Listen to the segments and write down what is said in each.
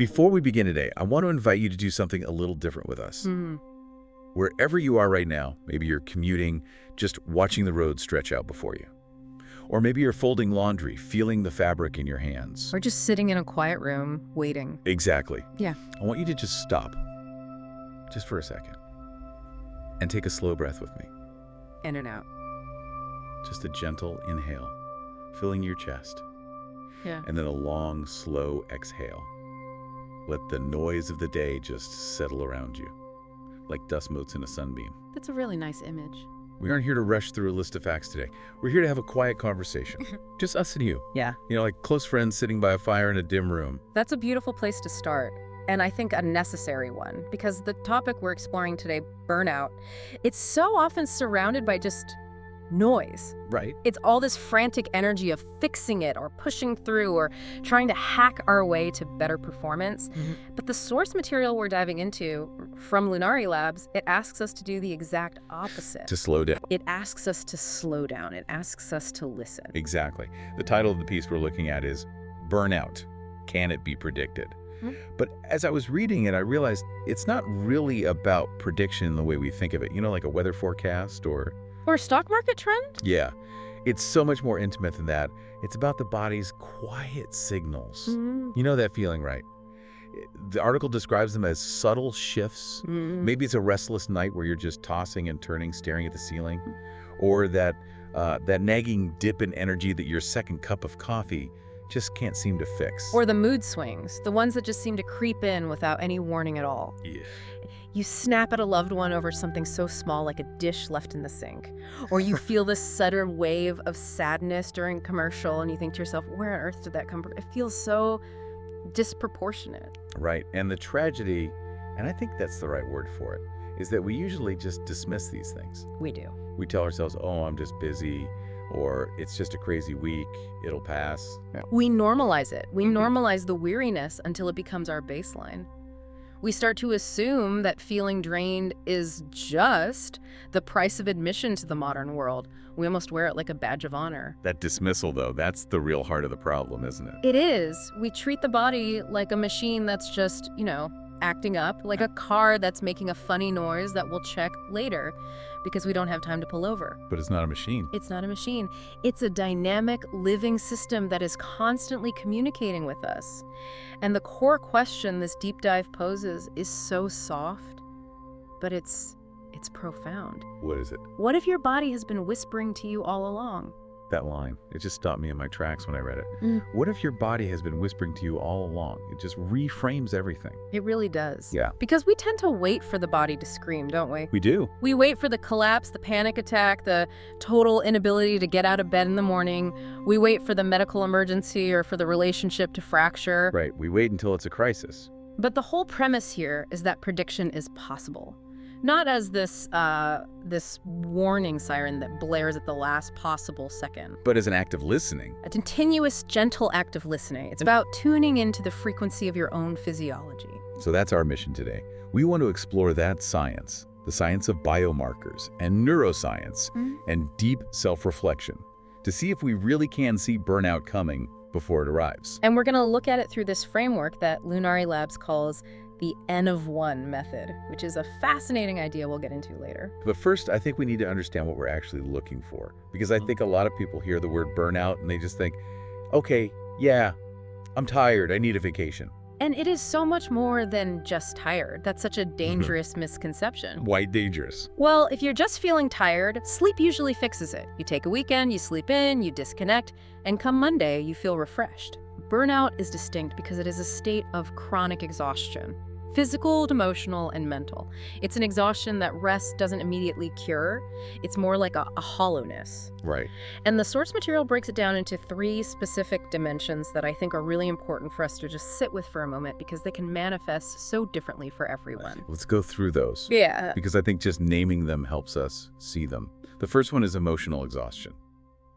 Before we begin today, I want to invite you to do something a little different with us. Wherever you are right now, maybe you're commuting, just watching the road stretch out before you. Or maybe you're folding laundry, feeling the fabric in your hands. Or just sitting in a quiet room, waiting. Exactly. Yeah. I want you to just stop, just for a second, and take a slow breath with me. In and out. Just a gentle inhale, filling your chest, Yeah. and then a long, slow exhale. Let the noise of the day just settle around you, like dust motes in a sunbeam. That's a really nice image. We aren't here to rush through a list of facts today. We're here to have a quiet conversation. Just us and you. Yeah. You know, like close friends sitting by a fire in a dim room. That's a beautiful place to start. And I think a necessary one, because the topic we're exploring today, burnout, it's so often surrounded by just noise. Right. It's all this frantic energy of fixing it or pushing through or trying to hack our way to better performance. But the source material we're diving into from Lunari Labs, it asks us to do the exact opposite. To slow down. It asks us to slow down. It asks us to listen. Exactly. The title of the piece we're looking at is Burnout. Can it be predicted? But as I was reading it, I realized it's not really about prediction in the way we think of it. You know, like a weather forecast or... Or a stock market trend? Yeah. It's so much more intimate than that. It's about the body's quiet signals. You know that feeling, right? The article describes them as subtle shifts. Maybe it's a restless night where you're just tossing and turning, staring at the ceiling. Or that nagging dip in energy that your second cup of coffee just can't seem to fix. Or the mood swings, the ones that just seem to creep in without any warning at all. Yeah. You snap at a loved one over something so small like a dish left in the sink. Or you feel this sudden wave of sadness during a commercial and you think to yourself, where on earth did that come from? It feels so disproportionate. Right. And the tragedy, and I think that's the right word for it, is that we usually just dismiss these things. We do. We tell ourselves, oh, I'm just busy, or it's just a crazy week, it'll pass. We normalize it. We normalize the weariness until it becomes our baseline. We start to assume that feeling drained is just the price of admission to the modern world. We almost wear it like a badge of honor. That dismissal, though, that's the real heart of the problem, isn't it? It is. We treat the body like a machine that's just, acting up, like a car that's making a funny noise that we'll check later because we don't have time to pull over. But it's not a machine. It's not a machine. It's a dynamic, living system that is constantly communicating with us. And the core question this deep dive poses is so soft, but it's profound. What is it? What if your body has been whispering to you all along? That line, it just stopped me in my tracks when I read it. What if your body has been whispering to you all along? It just reframes everything. It really does. Yeah. Because we tend to wait for the body to scream, don't we? We do. We wait for the collapse, the panic attack, the total inability to get out of bed in the morning. We wait for the medical emergency or for the relationship to fracture. Right. We wait until it's a crisis. But the whole premise here is that prediction is possible. Not as this warning siren that blares at the last possible second. But as an act of listening. A continuous, gentle act of listening. It's about tuning into the frequency of your own physiology. So that's our mission today. We want to explore that science, the science of biomarkers and neuroscience and deep self-reflection to see if we really can see burnout coming before it arrives. And we're going to look at it through this framework that Lunari Labs calls the N of 1 method, which is a fascinating idea we'll get into later. But first, I think we need to understand what we're actually looking for, because I think a lot of people hear the word burnout and they just think, okay, yeah, I'm tired, I need a vacation. And it is so much more than just tired. That's such a dangerous misconception. Why dangerous? Well, if you're just feeling tired, sleep usually fixes it. You take a weekend, you sleep in, you disconnect, and come Monday, you feel refreshed. Burnout is distinct because it is a state of chronic exhaustion. Physical, emotional, and mental. It's an exhaustion that rest doesn't immediately cure. It's more like a hollowness. Right. And the source material breaks it down into 3 specific dimensions that I think are really important for us to just sit with for a moment because they can manifest so differently for everyone. Let's go through those. Yeah. Because I think just naming them helps us see them. The first one is emotional exhaustion.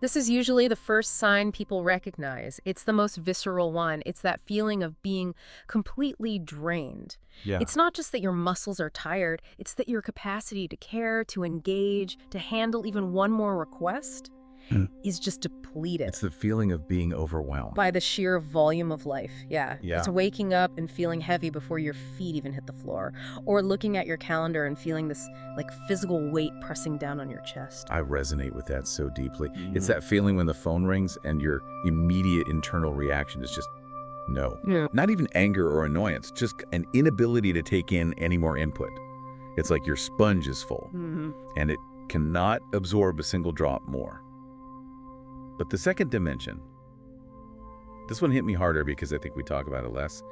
This is usually the first sign people recognize. It's the most visceral one. It's that feeling of being completely drained. Yeah. It's not just that your muscles are tired, it's that your capacity to care, to engage, to handle even one more request, is just depleted. It's the feeling of being overwhelmed. By the sheer volume of life, yeah. Yeah. It's waking up and feeling heavy before your feet even hit the floor. Or looking at your calendar and feeling this, like, physical weight pressing down on your chest. I resonate with that so deeply. It's that feeling when the phone rings and your immediate internal reaction is just no. Yeah. Not even anger or annoyance, just an inability to take in any more input. It's like your sponge is full, and it cannot absorb a single drop more. But the second dimension, this one hit me harder because I think we talk about it less.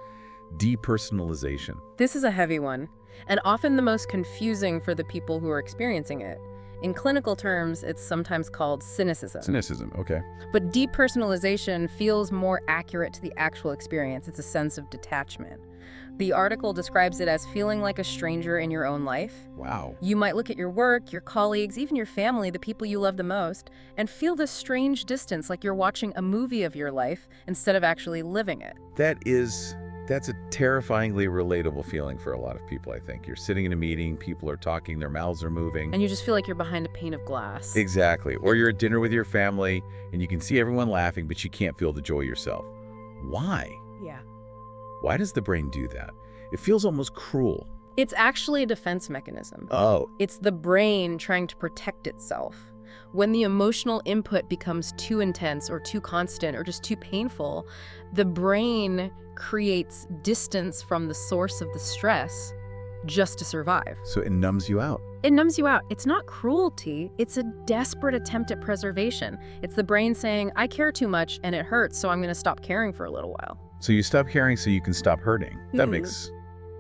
Depersonalization. This is a heavy one, and often the most confusing for the people who are experiencing it. In clinical terms, it's sometimes called cynicism. Cynicism, okay. But depersonalization feels more accurate to the actual experience. It's a sense of detachment. The article describes it as feeling like a stranger in your own life. Wow. You might look at your work, your colleagues, even your family, the people you love the most, and feel this strange distance, like you're watching a movie of your life instead of actually living it. That's a terrifyingly relatable feeling for a lot of people, I think. You're sitting in a meeting, people are talking, their mouths are moving. And you just feel like you're behind a pane of glass. Exactly. Or you're at dinner with your family, and you can see everyone laughing, but you can't feel the joy yourself. Why? Yeah. Why does the brain do that? It feels almost cruel. It's actually a defense mechanism. Oh. It's the brain trying to protect itself. When the emotional input becomes too intense or too constant or just too painful, the brain creates distance from the source of the stress just to survive. So it numbs you out. It numbs you out. It's not cruelty. It's a desperate attempt at preservation. It's the brain saying, I care too much and it hurts, so I'm going to stop caring for a little while. So you stop caring so you can stop hurting. That makes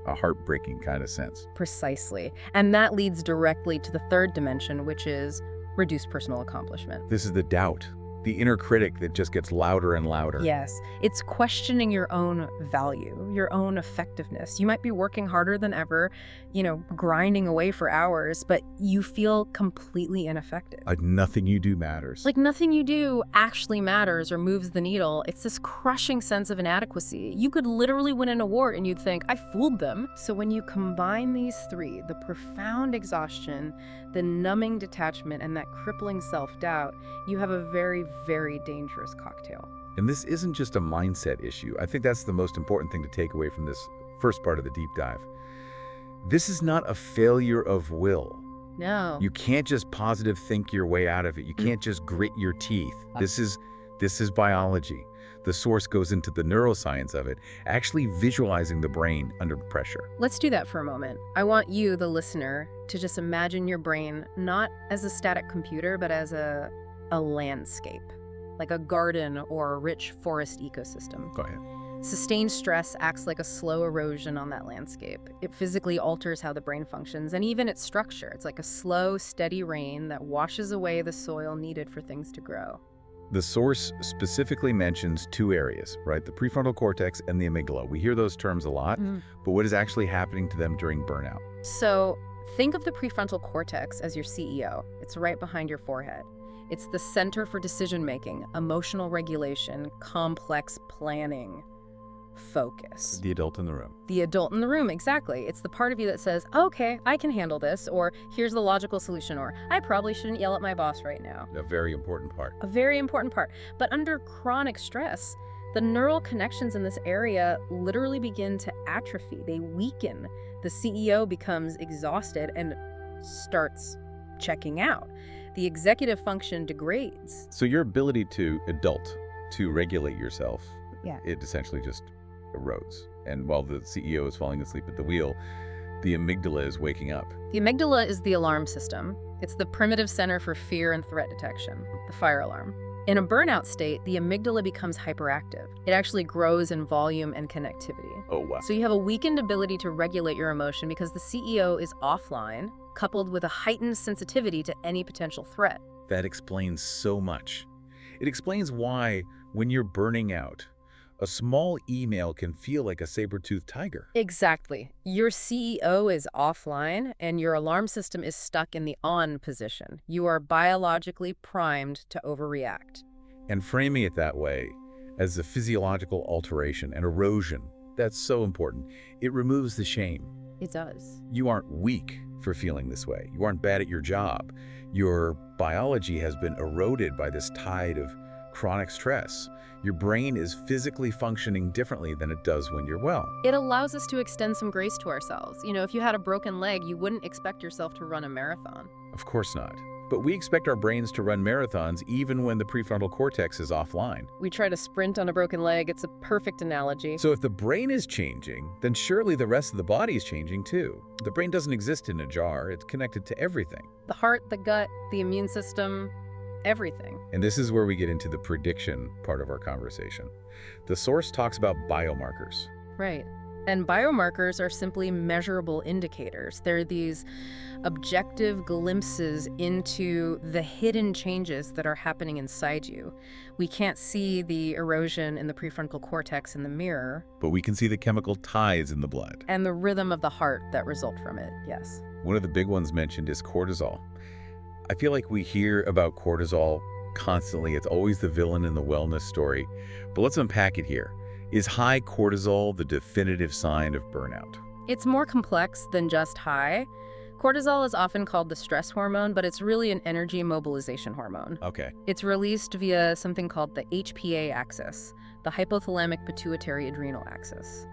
a heartbreaking kind of sense. Precisely. And that leads directly to the third dimension, which is reduced personal accomplishment. This is the doubt, the inner critic that just gets louder and louder. Yes, it's questioning your own value, your own effectiveness. You might be working harder than ever, grinding away for hours, but you feel completely ineffective. Like nothing you do matters. Like nothing you do actually matters or moves the needle. It's this crushing sense of inadequacy. You could literally win an award and you'd think, I fooled them. So when you combine these three, the profound exhaustion, the numbing detachment, and that crippling self-doubt, you have a very, very dangerous cocktail. And this isn't just a mindset issue. I think that's the most important thing to take away from this first part of the deep dive. This is not a failure of will. No. You can't just positive think your way out of it. You can't just grit your teeth. This is biology. The source goes into the neuroscience of it, actually visualizing the brain under pressure. Let's do that for a moment. I want you, the listener, to just imagine your brain not as a static computer, but as a landscape, like a garden or a rich forest ecosystem. Go ahead. Sustained stress acts like a slow erosion on that landscape. It physically alters how the brain functions and even its structure. It's like a slow, steady rain that washes away the soil needed for things to grow. The source specifically mentions two areas, right? The prefrontal cortex and the amygdala. We hear those terms a lot, but what is actually happening to them during burnout? So think of the prefrontal cortex as your CEO. It's right behind your forehead. It's the center for decision-making, emotional regulation, complex planning, focus. The adult in the room. The adult in the room, exactly. It's the part of you that says, okay, I can handle this, or here's the logical solution, or I probably shouldn't yell at my boss right now. A very important part. A very important part. But under chronic stress, the neural connections in this area literally begin to atrophy. They weaken. The CEO becomes exhausted and starts checking out. The executive function degrades. So your ability to regulate yourself, Yeah. it essentially just erodes. And while the CEO is falling asleep at the wheel, the amygdala is waking up. The amygdala is the alarm system. It's the primitive center for fear and threat detection, the fire alarm. In a burnout state, the amygdala becomes hyperactive. It actually grows in volume and connectivity. Oh, wow. So you have a weakened ability to regulate your emotion because the CEO is offline, coupled with a heightened sensitivity to any potential threat. That explains so much. It explains why, when you're burning out, a small email can feel like a saber-toothed tiger. Exactly. Your CEO is offline and your alarm system is stuck in the on position. You are biologically primed to overreact. And framing it that way, as a physiological alteration and erosion, that's so important. It removes the shame. It does. You aren't weak for feeling this way. You aren't bad at your job. Your biology has been eroded by this tide of chronic stress. Your brain is physically functioning differently than it does when you're well. It allows us to extend some grace to ourselves. You know, if you had a broken leg, you wouldn't expect yourself to run a marathon. Of course not. But we expect our brains to run marathons even when the prefrontal cortex is offline. We try to sprint on a broken leg. It's a perfect analogy. So if the brain is changing, then surely the rest of the body is changing too. The brain doesn't exist in a jar. It's connected to everything. The heart, the gut, the immune system, everything. And this is where we get into the prediction part of our conversation. The source talks about biomarkers. Right. And biomarkers are simply measurable indicators. They're these objective glimpses into the hidden changes that are happening inside you. We can't see the erosion in the prefrontal cortex in the mirror. But we can see the chemical tides in the blood. And the rhythm of the heart that result from it, yes. One of the big ones mentioned is cortisol. I feel like we hear about cortisol constantly. It's always the villain in the wellness story. But let's unpack it here. Is high cortisol the definitive sign of burnout? It's more complex than just high. Cortisol is often called the stress hormone, but it's really an energy mobilization hormone. Okay. It's released via something called the HPA axis, the hypothalamic pituitary adrenal axis.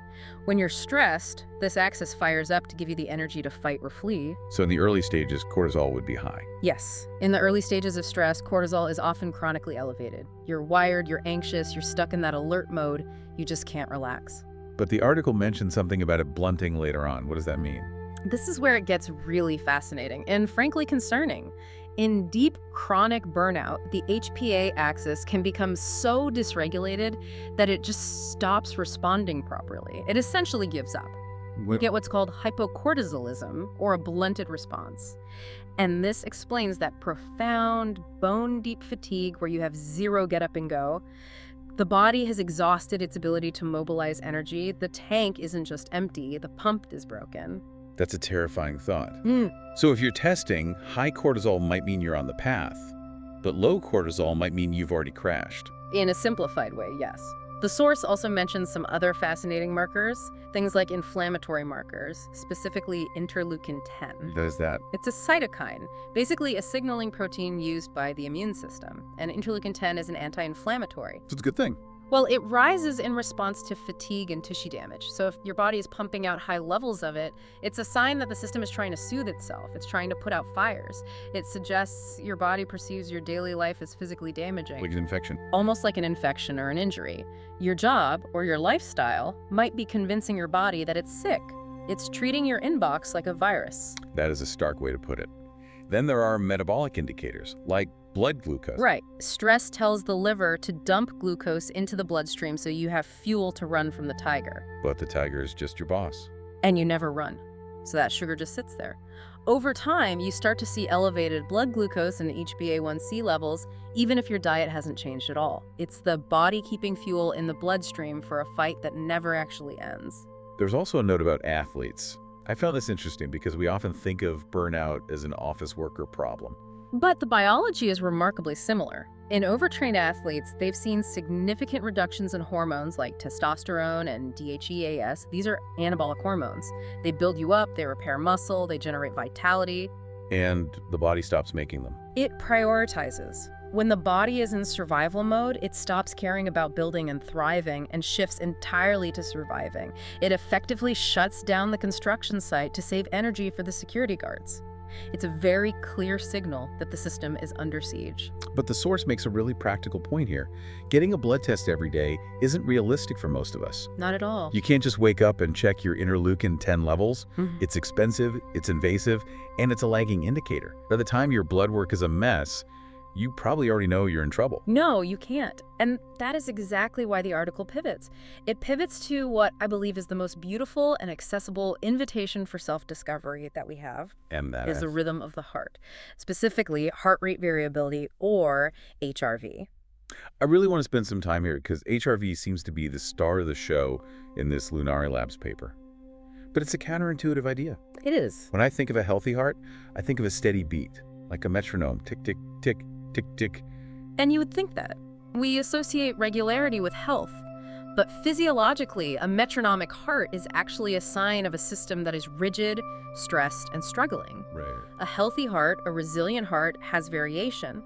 When you're stressed, this axis fires up to give you the energy to fight or flee. So in the early stages, cortisol would be high. Yes. In the early stages of stress, cortisol is often chronically elevated. You're wired, you're anxious, you're stuck in that alert mode. You just can't relax. But the article mentioned something about it blunting later on. What does that mean? This is where it gets really fascinating and frankly concerning. In deep chronic burnout, the HPA axis can become so dysregulated that it just stops responding properly. It essentially gives up. You get what's called hypocortisolism, or a blunted response. And this explains that profound, bone-deep fatigue where you have zero get up and go. The body has exhausted its ability to mobilize energy. The tank isn't just empty, the pump is broken. That's a terrifying thought. So if you're testing, high cortisol might mean you're on the path, but low cortisol might mean you've already crashed. In a simplified way, yes. The source also mentions some other fascinating markers, things like inflammatory markers, specifically interleukin-10. What is that? It's a cytokine, basically a signaling protein used by the immune system. And interleukin-10 is an anti-inflammatory. So it's a good thing. Well, it rises in response to fatigue and tissue damage. So if your body is pumping out high levels of it, it's a sign that the system is trying to soothe itself. It's trying to put out fires. It suggests your body perceives your daily life as physically damaging. Like an infection. Almost like an infection or an injury. Your job or your lifestyle might be convincing your body that it's sick. It's treating your inbox like a virus. That is a stark way to put it. Then there are metabolic indicators, like blood glucose. Right. Stress tells the liver to dump glucose into the bloodstream so you have fuel to run from the tiger. But the tiger is just your boss. And you never run. So that sugar just sits there. Over time, you start to see elevated blood glucose and HbA1c levels, even if your diet hasn't changed at all. It's the body keeping fuel in the bloodstream for a fight that never actually ends. There's also a note about athletes. I found this interesting because we often think of burnout as an office worker problem. But the biology is remarkably similar. In overtrained athletes, they've seen significant reductions in hormones like testosterone and DHEAS. These are anabolic hormones. They build you up, they repair muscle, they generate vitality. And the body stops making them. It prioritizes. When the body is in survival mode, it stops caring about building and thriving and shifts entirely to surviving. It effectively shuts down the construction site to save energy for the security guards. It's a very clear signal that the system is under siege. But the source makes a really practical point here. Getting a blood test every day isn't realistic for most of us. Not at all. You can't just wake up and check your interleukin-10 levels. It's expensive, it's invasive, and it's a lagging indicator. By the time your blood work is a mess, you probably already know you're in trouble. No, you can't. And that is exactly why the article pivots. It pivots to what I believe is the most beautiful and accessible invitation for self-discovery that we have. And that is the rhythm of the heart, specifically heart rate variability, or HRV. I really want to spend some time here because HRV seems to be the star of the show in this Lunari Labs paper. But it's a counterintuitive idea. It is. When I think of a healthy heart, I think of a steady beat, like a metronome, tick, tick, tick, tick, tick. And you would think that. We associate regularity with health. But physiologically, a metronomic heart is actually a sign of a system that is rigid, stressed, and struggling. Right. A healthy heart, a resilient heart, has variation.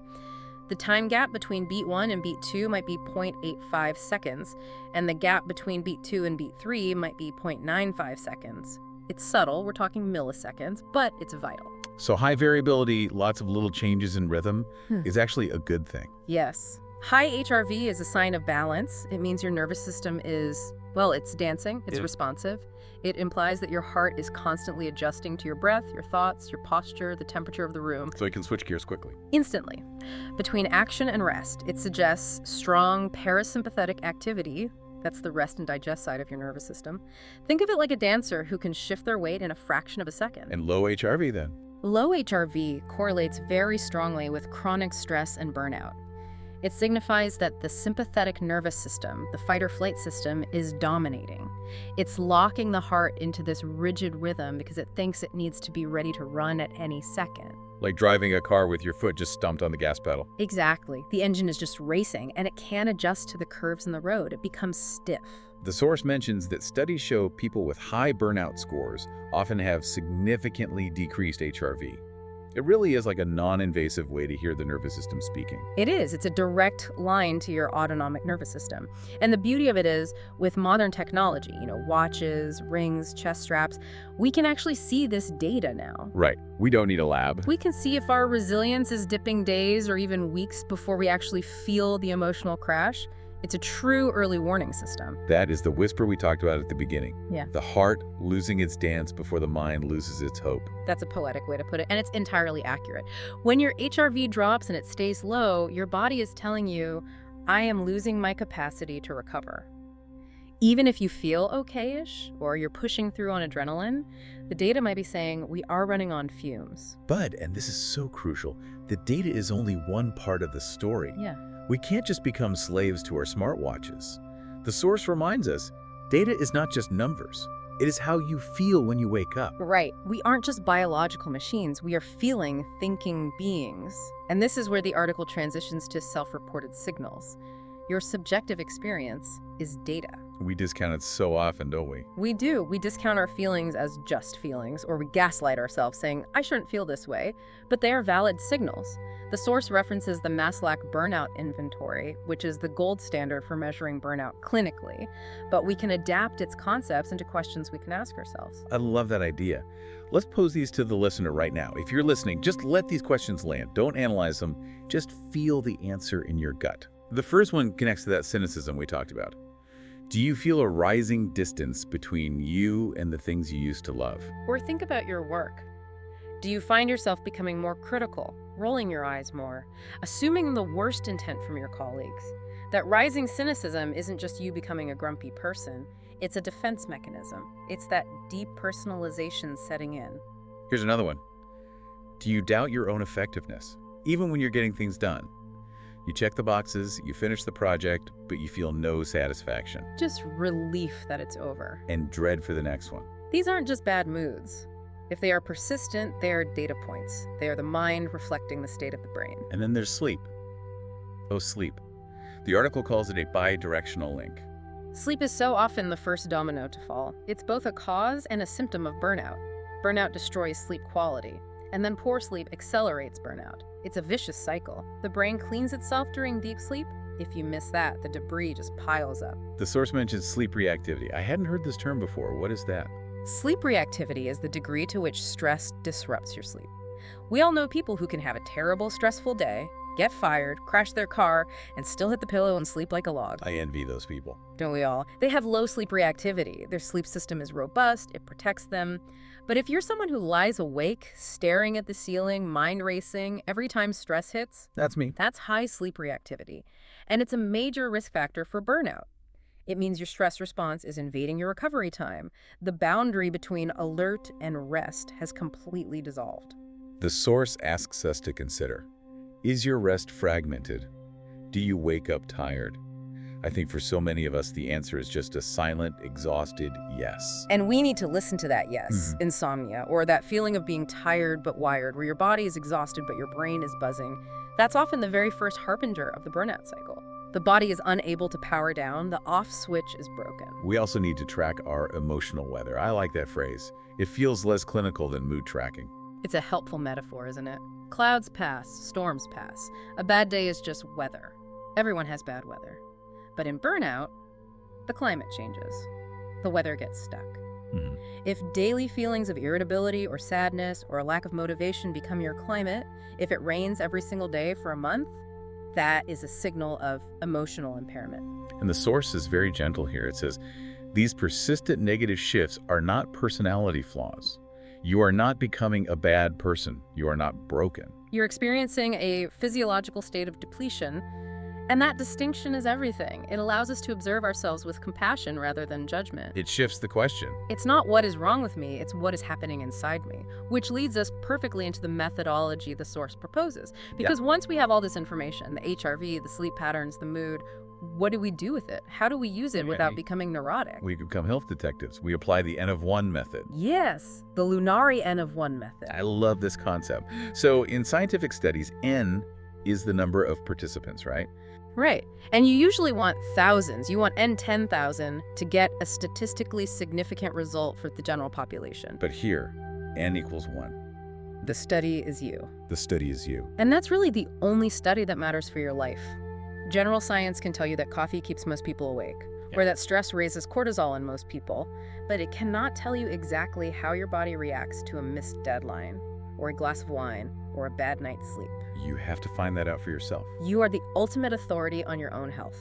The time gap between beat 1 and beat 2 might be 0.85 seconds, and the gap between beat 2 and beat 3 might be 0.95 seconds. It's subtle, we're talking milliseconds, but it's vital. So high variability, lots of little changes in rhythm is actually a good thing. Yes. High HRV is a sign of balance. It means your nervous system is, well, it's dancing, it's responsive. It implies that your heart is constantly adjusting to your breath, your thoughts, your posture, the temperature of the room. So you can switch gears quickly. Instantly. Between action and rest, it suggests strong parasympathetic activity. That's the rest and digest side of your nervous system. Think of it like a dancer who can shift their weight in a fraction of a second. And low HRV then? Low HRV correlates very strongly with chronic stress and burnout. It signifies that the sympathetic nervous system, the fight-or-flight system, is dominating. It's locking the heart into this rigid rhythm because it thinks it needs to be ready to run at any second. Like driving a car with your foot just stumped on the gas pedal. Exactly. The engine is just racing, and it can't adjust to the curves in the road. It becomes stiff. The source mentions that studies show people with high burnout scores often have significantly decreased HRV. It really is like a non-invasive way to hear the nervous system speaking. It is. It's a direct line to your autonomic nervous system. And the beauty of it is, with modern technology, watches, rings, chest straps, we can actually see this data now. Right. We don't need a lab. We can see if our resilience is dipping days or even weeks before we actually feel the emotional crash. It's a true early warning system. That is the whisper we talked about at the beginning. Yeah. The heart losing its dance before the mind loses its hope. That's a poetic way to put it, and it's entirely accurate. When your HRV drops and it stays low, your body is telling you, I am losing my capacity to recover. Even if you feel okay-ish or you're pushing through on adrenaline, the data might be saying we are running on fumes. But, and this is so crucial, the data is only one part of the story. Yeah. We can't just become slaves to our smartwatches. The source reminds us, data is not just numbers. It is how you feel when you wake up. Right. We aren't just biological machines. We are feeling, thinking beings. And this is where the article transitions to self-reported signals. Your subjective experience is data. We discount it so often, don't we? We do. We discount our feelings as just feelings, or we gaslight ourselves saying, I shouldn't feel this way, but they are valid signals. The source references the Maslach Burnout Inventory, which is the gold standard for measuring burnout clinically, but we can adapt its concepts into questions we can ask ourselves. I love that idea. Let's pose these to the listener right now. If you're listening, just let these questions land. Don't analyze them. Just feel the answer in your gut. The first one connects to that cynicism we talked about. Do you feel a rising distance between you and the things you used to love? Or think about your work. Do you find yourself becoming more critical, rolling your eyes more, assuming the worst intent from your colleagues? That rising cynicism isn't just you becoming a grumpy person, it's a defense mechanism. It's that depersonalization setting in. Here's another one. Do you doubt your own effectiveness, even when you're getting things done? You check the boxes, you finish the project, but you feel no satisfaction. Just relief that it's over. And dread for the next one. These aren't just bad moods. If they are persistent, they are data points. They are the mind reflecting the state of the brain. And then there's sleep. Oh, sleep. The article calls it a bi-directional link. Sleep is so often the first domino to fall. It's both a cause and a symptom of burnout. Burnout destroys sleep quality, and then poor sleep accelerates burnout. It's a vicious cycle. The brain cleans itself during deep sleep. If you miss that, the debris just piles up. The source mentions sleep reactivity. I hadn't heard this term before. What is that? Sleep reactivity is the degree to which stress disrupts your sleep. We all know people who can have a terrible, stressful day, get fired, crash their car, and still hit the pillow and sleep like a log. I envy those people. Don't we all? They have low sleep reactivity. Their sleep system is robust, it protects them. But if you're someone who lies awake, staring at the ceiling, mind racing, every time stress hits, That's me. that's high sleep reactivity. And it's a major risk factor for burnout. It means your stress response is invading your recovery time. The boundary between alert and rest has completely dissolved. The source asks us to consider, is your rest fragmented? Do you wake up tired? I think for so many of us, the answer is just a silent, exhausted yes. And we need to listen to that yes, insomnia, or that feeling of being tired but wired, where your body is exhausted but your brain is buzzing. That's often the very first harbinger of the burnout cycle. The body is unable to power down. The off switch is broken. We also need to track our emotional weather. I like that phrase. It feels less clinical than mood tracking. It's a helpful metaphor, isn't it? Clouds pass, storms pass. A bad day is just weather. Everyone has bad weather. But in burnout, the climate changes. The weather gets stuck. If daily feelings of irritability or sadness or a lack of motivation become your climate, if it rains every single day for a month, that is a signal of emotional impairment. And the source is very gentle here. It says, these persistent negative shifts are not personality flaws. You are not becoming a bad person. You are not broken. You're experiencing a physiological state of depletion, and that distinction is everything. It allows us to observe ourselves with compassion rather than judgment. It shifts the question. It's not what is wrong with me, it's what is happening inside me, which leads us perfectly into the methodology the source proposes. Because once we have all this information, the HRV, the sleep patterns, the mood, what do we do with it? How do we use it without becoming neurotic? We become health detectives. We apply the N of 1 method. Yes, the Lunari N of 1 method. I love this concept. So in scientific studies, N is the number of participants, right? Right. And you usually want thousands. You want N 10,000 to get a statistically significant result for the general population. But here, N equals 1. The study is you. The study is you. And that's really the only study that matters for your life. General science can tell you that coffee keeps most people awake, or that stress raises cortisol in most people, but it cannot tell you exactly how your body reacts to a missed deadline, or a glass of wine, or a bad night's sleep. You have to find that out for yourself. You are the ultimate authority on your own health.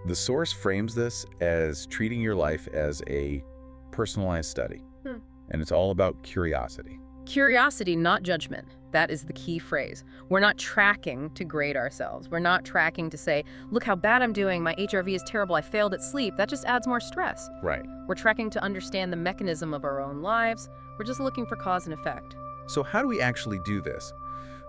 The source frames this as treating your life as a personalized study. And it's all about curiosity. Curiosity, not judgment. That is the key phrase. We're not tracking to grade ourselves. We're not tracking to say, look how bad I'm doing. My HRV is terrible. I failed at sleep. That just adds more stress. Right. We're tracking to understand the mechanism of our own lives. We're just looking for cause and effect. So how do we actually do this?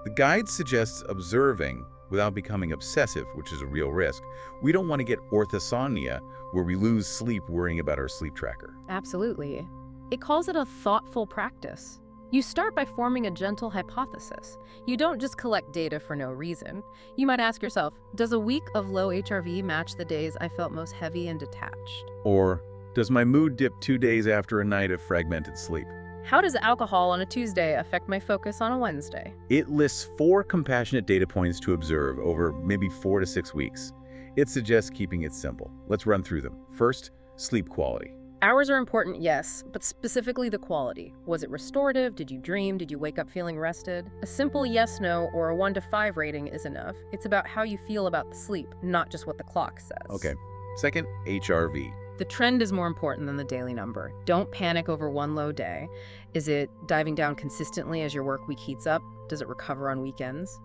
The guide suggests observing without becoming obsessive, which is a real risk. We don't want to get orthosomnia, where we lose sleep worrying about our sleep tracker. Absolutely. It calls it a thoughtful practice. You start by forming a gentle hypothesis. You don't just collect data for no reason. You might ask yourself, does a week of low HRV match the days I felt most heavy and detached? Or, does my mood dip 2 days after a night of fragmented sleep? How does alcohol on a Tuesday affect my focus on a Wednesday? It lists 4 compassionate data points to observe over maybe 4 to 6 weeks. It suggests keeping it simple. Let's run through them. First, sleep quality. Hours are important, yes, but specifically the quality. Was it restorative? Did you dream? Did you wake up feeling rested? A simple yes, no, or a 1 to 5 rating is enough. It's about how you feel about the sleep, not just what the clock says. Okay. Second, HRV. The trend is more important than the daily number. Don't panic over one low day. Is it diving down consistently as your work week heats up? Does it recover on weekends?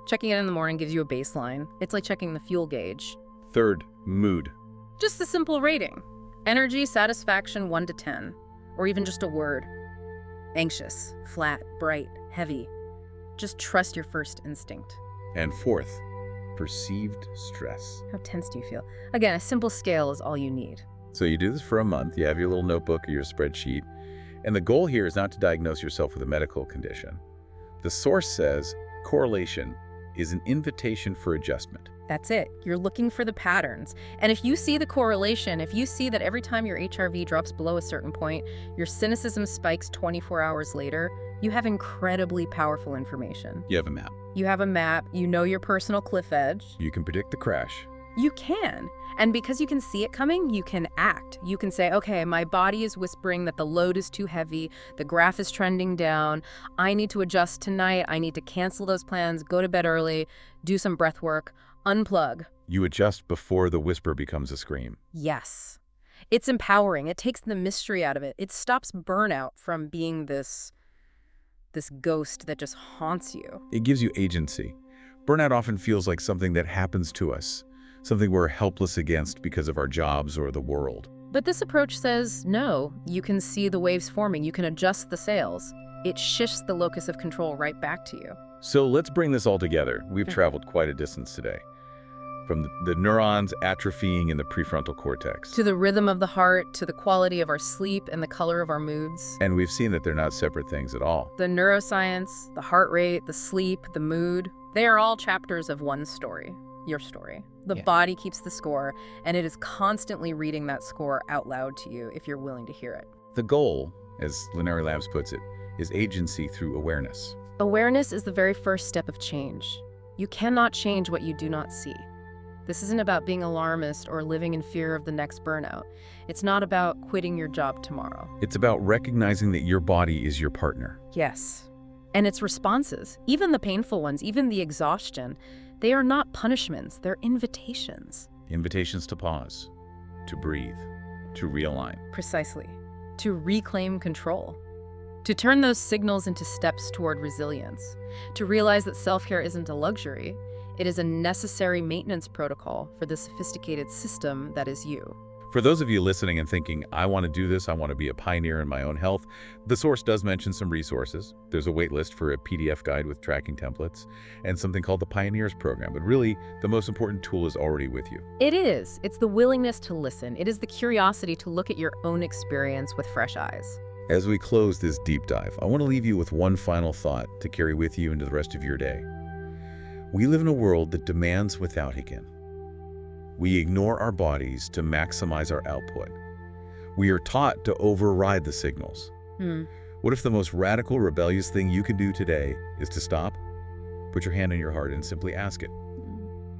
Checking it in the morning gives you a baseline. It's like checking the fuel gauge. Third, mood. Just a simple rating. Energy, satisfaction, 1 to 10. Or even just a word. Anxious, flat, bright, heavy. Just trust your first instinct. And fourth, perceived stress. How tense do you feel? Again, a simple scale is all you need. So you do this for a month, you have your little notebook or your spreadsheet, and the goal here is not to diagnose yourself with a medical condition. The source says correlation is an invitation for adjustment. That's it. You're looking for the patterns. And if you see the correlation, if you see that every time your HRV drops below a certain point, your cynicism spikes 24 hours later, you have incredibly powerful information. You have a map. You have a map, you know your personal cliff edge. You can predict the crash. You can. And because you can see it coming, you can act. You can say, okay, my body is whispering that the load is too heavy, the graph is trending down, I need to adjust tonight, I need to cancel those plans, go to bed early, do some breath work, unplug. You adjust before the whisper becomes a scream. Yes. It's empowering. It takes the mystery out of it. It stops burnout from being this ghost that just haunts you. It gives you agency. Burnout often feels like something that happens to us, something we're helpless against because of our jobs or the world. But this approach says, no, you can see the waves forming. You can adjust the sails. It shifts the locus of control right back to you. So let's bring this all together. We've traveled quite a distance today. From the neurons atrophying in the prefrontal cortex. To the rhythm of the heart, to the quality of our sleep and the color of our moods. And we've seen that they're not separate things at all. The neuroscience, the heart rate, the sleep, the mood, they are all chapters of one story. your story. The Yeah. body keeps the score, and it is constantly reading that score out loud to you if you're willing to hear it. The goal, as Lunari Labs puts it, is agency through awareness. Awareness is the very first step of change. You cannot change what you do not see. This isn't about being alarmist or living in fear of the next burnout. It's not about quitting your job tomorrow. It's about recognizing that your body is your partner. Yes. And its responses, even the painful ones, even the exhaustion, they are not punishments, they're invitations. Invitations to pause, to breathe, to realign. Precisely. To reclaim control. To turn those signals into steps toward resilience. To realize that self-care isn't a luxury, it is a necessary maintenance protocol for the sophisticated system that is you. For those of you listening and thinking, I want to do this, I want to be a pioneer in my own health, the source does mention some resources. There's a waitlist for a PDF guide with tracking templates and something called the Pioneers Program. But really, the most important tool is already with you. It is. It's the willingness to listen. It is the curiosity to look at your own experience with fresh eyes. As we close this deep dive, I want to leave you with one final thought to carry with you into the rest of your day. We live in a world that demands without again. We ignore our bodies to maximize our output. We are taught to override the signals. What if the most radical, rebellious thing you can do today is to stop, put your hand on your heart, and simply ask it,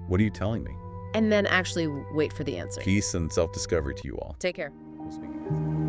what are you telling me? And then actually wait for the answer. Peace and self-discovery to you all. Take care. We'll speak again.